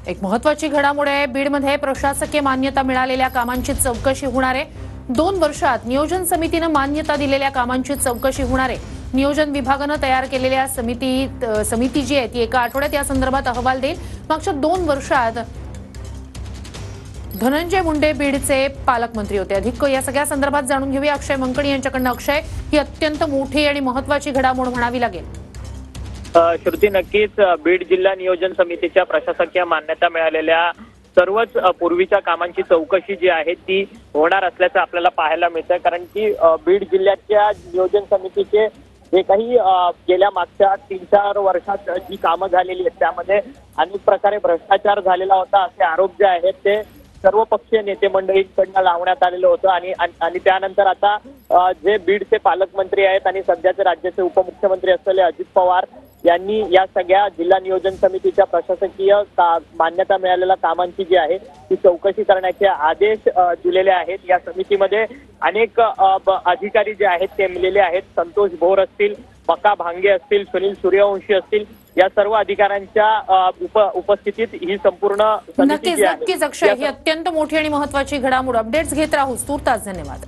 एक महत्त्वाची घडामोड आहे। बीडमध्ये प्रशासकीय मान्यता मिळालेल्या कामांची चौकशी होणार आहे। 2 वर्षात नियोजन समितीने मान्यता दिलेल्या कामांची चौकशी होणार आहे। नियोजन विभागाने तयार केलेल्या समिती जी आहे ती एका आठवड्यात या संदर्भात अहवाल देईल। मागच्या 2 वर्षात धनंजय मुंडे बीडचे पालकमंत्री होते। अधिक या सगळ्या संदर्भात जाणून घेऊया अक्षय मंकणी यांच्याकडून। अक्षय, ही अत्यंत मोठी आणि महत्त्वाची घडामोड म्हणावी लागेल। श्रुती, नक्कीच बीड जिल्हा नियोजन समितीच्या प्रशासकीय मान्यता मिळालेल्या सर्वच पूर्वीच्या कामांची चौकशी जी आहे ती होणार असल्याचं आपल्याला पाहायला मिळतं। कारण की बीड जिल्ह्याच्या नियोजन समितीचे जे काही गेल्या मागच्या 3-4 वर्षात जी कामं झालेली आहेत त्यामध्ये अनेक प्रकारे भ्रष्टाचार झालेला होता असे आरोप जे आहेत ते सर्व पक्षीय नेते मंडळींकडून लावण्यात आलेलं होतं। आणि त्यानंतर आता जे बीडचे पालकमंत्री आहेत आणि सध्याचे राज्याचे उपमुख्यमंत्री असलेले अजित पवार यांनी या सगळ्या जिल्हा नियोजन समितीच्या प्रशासकीय मान्यता मिळालेल्या कामांची जी आहे ती चौकशी करण्याचे आदेश दिलेले आहेत। या समितीमध्ये अनेक अधिकारी जे आहेत ते मिळालेले आहेत। संतोष भोर असतील, मका भांगे असतील, सुनील सूर्यवंशी असतील, या सर्व अधिकाऱ्यांच्या उपस्थितीत ही संपूर्ण समिती जी आहे। नक्कीच अक्षय, ही अत्यंत मोठी आणि महत्त्वाची घडामोड। अपडेट्स घेत राहू। तूर्तास धन्यवाद।